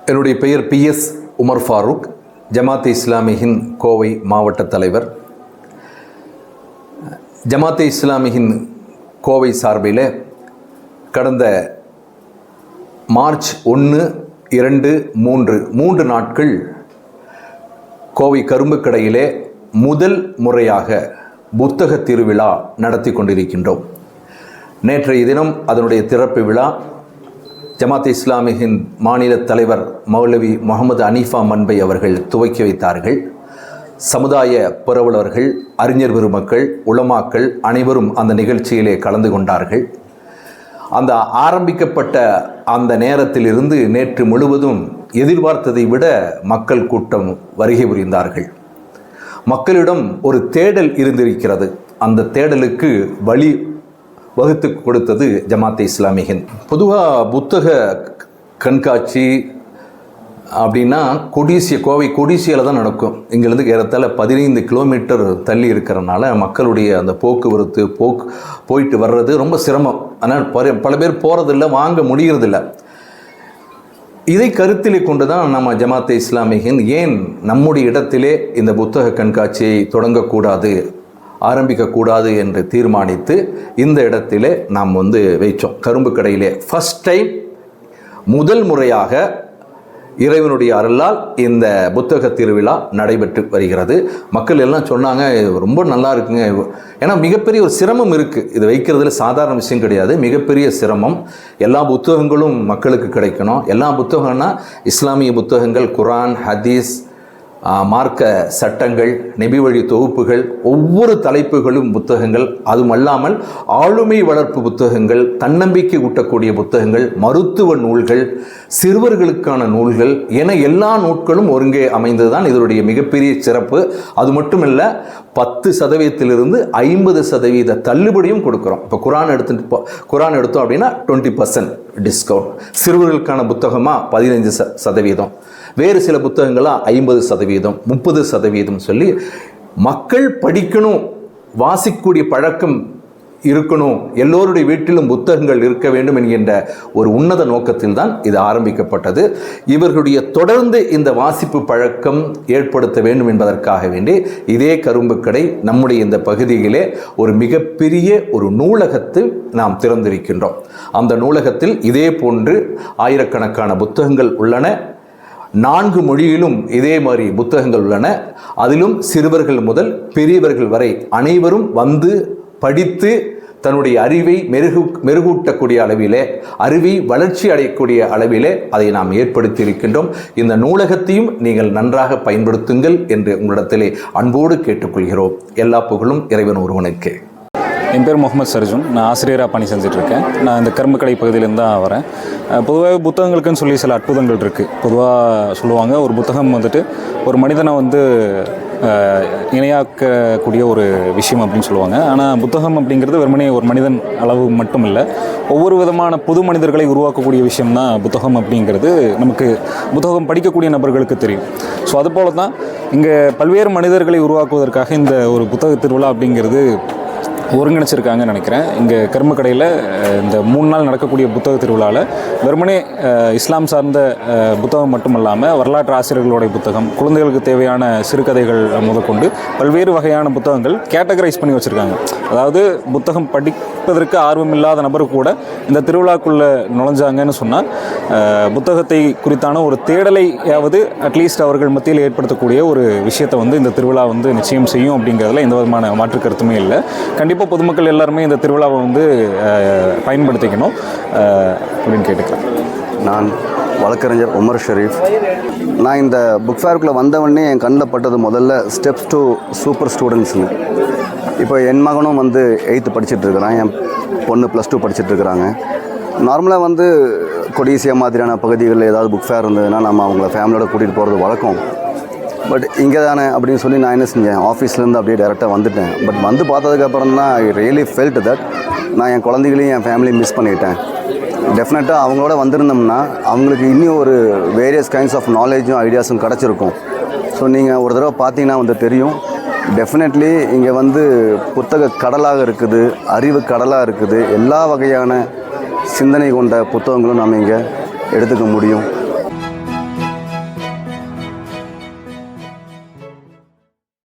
என்னுடைய பெயர் PS Umar Farooq, ஜமாத் இஸ்லாமியின் கோவை மாவட்ட தலைவர். ஜமாத் இஸ்லாமியின் கோவை சார்பில் கடந்த மார்ச் 1, 2, 3 நாட்கள் கோவை கரும்புக்கடையிலே முதல் முறையாக புத்தக திருவிழா நடத்தி கொண்டிருக்கின்றோம். நேற்றைய தினம் அதனுடைய திறப்பு விழா ஜமாத் இஸ்லாமியின் மாநில தலைவர் மௌலவி முகமது அனீஃபா மன்பை அவர்கள் துவக்கி வைத்தார்கள். சமுதாய புரவலர்கள், அறிஞர் பெருமக்கள், உலமாக்கள் அனைவரும் அந்த நிகழ்ச்சியிலே கலந்து கொண்டார்கள். அந்த ஆரம்பிக்கப்பட்ட அந்த நேரத்திலிருந்து நேற்று முழுவதும் எதிர்பார்த்ததை விட மக்கள் கூட்டம் வருகை புரிந்தார்கள். மக்களிடம் ஒரு தேடல் இருந்திருக்கிறது. அந்த தேடலுக்கு வழி வகுத்து கொடுத்தது ஜமாத் இஸ்லாமியின். பொதுவாக புத்தக கண்காட்சி அப்படின்னா கோவை கொடிசியில் தான் நடக்கும். இங்கேருந்து ஏறத்தாழ 15 கிலோமீட்டர் தள்ளி இருக்கிறனால மக்களுடைய அந்த போக்குவரத்து போயிட்டு வர்றது ரொம்ப சிரமம். ஆனால் பல பேர் போகிறதில்ல, வாங்க முடிகிறதில்ல. இதை கருத்திலே கொண்டு தான் நம்ம ஜமாத் இஸ்லாமியின் ஏன் நம்முடைய இடத்திலே இந்த புத்தக கண்காட்சியை தொடங்கக்கூடாது, ஆரம்பிக்கக்கூடாது என்று தீர்மானித்து இந்த இடத்திலே நாம் வைச்சோம். கரும்புக்கடையிலே ஃபர்ஸ்ட் டைம், முதல் முறையாக இறைவனுடைய அருளால் இந்த புத்தக திருவிழா நடைபெற்று வருகிறது. மக்கள் எல்லாம் சொன்னாங்க, ரொம்ப நல்லா இருக்குங்க. ஏன்னா மிகப்பெரிய ஒரு சிரமம் இருக்குது. இது வைக்கிறதுல சாதாரண விஷயம் கிடையாது, மிகப்பெரிய சிரமம். எல்லா புத்தகங்களும் மக்களுக்கு கிடைக்கணும். எல்லா புத்தகம்னா இஸ்லாமிய புத்தகங்கள், குரான், ஹதீஸ், மார்க்க சட்டங்கள், நபி வழி தொகுப்புகள், ஒவ்வொரு தலைப்புகளும் புத்தகங்கள். அதுவும் அல்லாமல் ஆளுமை வளர்ப்பு புத்தகங்கள், தன்னம்பிக்கை ஊட்டக்கூடிய புத்தகங்கள், மருத்துவ நூல்கள், சிறுவர்களுக்கான நூல்கள் என எல்லா நூல்களும் ஒருங்கே அமைந்ததுதான் இதனுடைய மிகப்பெரிய சிறப்பு. அது மட்டுமல்ல, 10% 50% தள்ளுபடியும் கொடுக்குறோம். இப்போ குரான் எடுத்தோம் அப்படின்னா 20% டிஸ்கவுண்ட். சிறுவர்களுக்கான புத்தகமாக 15%, வேறு சில புத்தகங்களாக 50%, 30% சொல்லி மக்கள் படிக்கணும், வாசிக்கக்கூடிய பழக்கம் இருக்கணும், எல்லோருடைய வீட்டிலும் புத்தகங்கள் இருக்க வேண்டும் என்கின்ற ஒரு உன்னத நோக்கத்தில் தான் இது ஆரம்பிக்கப்பட்டது. இவர்களுடைய தொடர்ந்து இந்த வாசிப்பு பழக்கம் ஏற்படுத்த வேண்டும் என்பதற்காக வேண்டி இதே கரும்புக்கடை நம்முடைய இந்த பகுதியிலே ஒரு மிகப்பெரிய ஒரு நூலகத்தை நாம் திறந்திருக்கின்றோம். அந்த நூலகத்தில் இதே போன்று ஆயிரக்கணக்கான புத்தகங்கள் உள்ளன. 4 மொழியிலும் இதே மாதிரி புத்தகங்கள் உள்ளன. அதிலும் சிறுவர்கள் முதல் பெரியவர்கள் வரை அனைவரும் வந்து படித்து தன்னுடைய அறிவை மெருகூட்டக்கூடிய அளவிலே, அறிவை வளர்ச்சி அடையக்கூடிய அளவிலே அதை நாம் ஏற்படுத்தி இருக்கின்றோம். இந்த நூலகத்தையும் நீங்கள் நன்றாக பயன்படுத்துங்கள் என்று உங்களிடத்திலே அன்போடு கேட்டுக்கொள்கிறோம். எல்லா புகழும் இறைவன் ஒருவனுக்கு. என் பேர் முகமது சர்ஜுன். நான் ஆசிரியராக பணி செஞ்சிட்ருக்கேன். நான் இந்த கரும்புக்கடை பகுதியிலேருந்து தான் வரேன். பொதுவாக புத்தகங்களுக்குன்னு சொல்லி சில அற்புதங்கள் இருக்குது. பொதுவாக சொல்லுவாங்க, ஒரு புத்தகம் ஒரு மனிதனை இணையாக்கக்கூடிய ஒரு விஷயம் அப்படின்னு சொல்லுவாங்க. ஆனால் புத்தகம் அப்படிங்கிறது வெறுமனே ஒரு மனிதன் அளவு மட்டும் இல்லை, ஒவ்வொரு விதமான புது மனிதர்களை உருவாக்கக்கூடிய விஷயம் தான் புத்தகம் அப்படிங்கிறது நமக்கு புத்தகம் படிக்கக்கூடிய நபர்களுக்கு தெரியும். ஸோ அதுபோல தான் இங்கே பல்வேறு மனிதர்களை உருவாக்குவதற்காக இந்த ஒரு புத்தக திருவிழா அப்படிங்கிறது ஒருங்கிணைச்சிருக்காங்கன்னு நினைக்கிறேன். இங்கே கரும்புக்கடையில் இந்த 3 நாள் நடக்கக்கூடிய புத்தக திருவிழாவில் வெறுமனே இஸ்லாம் சார்ந்த புத்தகம் மட்டுமல்லாமல் வரலாற்று ஆசிரியர்களுடைய புத்தகம், குழந்தைகளுக்கு தேவையான சிறுகதைகள் முதற்கொண்டு பல்வேறு வகையான புத்தகங்கள் கேட்டகரைஸ் பண்ணி வச்சுருக்காங்க. அதாவது புத்தகம் படிப்பதற்கு ஆர்வம் இல்லாத நபர் கூட இந்த திருவிழாக்குள்ளே நுழைஞ்சாங்கன்னு சொன்னால் புத்தகத்தை குறித்தான ஒரு தேடலையாவது அட்லீஸ்ட் அவர்கள் மத்தியில் ஏற்படுத்தக்கூடிய ஒரு விஷயத்தை இந்த திருவிழா நிச்சயம் செய்யும் அப்படிங்கிறதுல எந்த விதமான மாற்று கருத்துமே இல்லை. கண்டிப்பாக பொதுமக்கள் எல்லாருமே இந்த திருவிழாவை பயன்படுத்திக்கணும் அப்படின்னு கேட்டுக்கிறேன். நான் வழக்கறிஞர் உமர் ஷரீஃப். நான் இந்த புக் ஃபேருக்குள்ளே வந்தவொடனே என் கண்ணில் பட்டது முதல்ல ஸ்டெப்ஸ் டு சூப்பர் ஸ்டூடெண்ட்ஸ்னு. இப்போ என் மகனும் 8th படிச்சுட்ருக்கிறான், என் பொண்ணு +2 படிச்சுட்ருக்குறாங்க. நார்மலாக கொடிசியா மாதிரியான பகுதிகளில் ஏதாவது புக் ஃபேர் இருந்ததுன்னா நம்ம அவங்கள ஃபேமிலியோட கூட்டிகிட்டு போகிறது வழக்கம். பட் இங்கே தானே அப்படின்னு சொல்லி நான் என்ன செஞ்சேன், ஆஃபீஸ்லேருந்து அப்படியே டேரெக்டாக வந்துட்டேன். பட் பார்த்ததுக்கப்புறம் தான் ஐ ரியலி ஃபெல்ட் தட் நான் என் குழந்தைகளையும் என் ஃபேமிலியும் மிஸ் பண்ணிட்டேன். டெஃபினட்டாக அவங்களோட வந்திருந்தோம்னா அவங்களுக்கு இன்னும் ஒரு வேரியஸ் கைண்ட்ஸ் ஆஃப் நாலேஜும் ஐடியாஸும் கிடச்சிருக்கும். ஸோ நீங்கள் ஒரு தடவை பார்த்தீங்கன்னா தெரியும். டெஃபினெட்லி இங்கே புத்தக கடலாக இருக்குது, அறிவு கடலாக இருக்குது. எல்லா வகையான சிந்தனை கொண்ட புத்தகங்களும் நாம் இங்கே எடுத்துக்க முடியும்.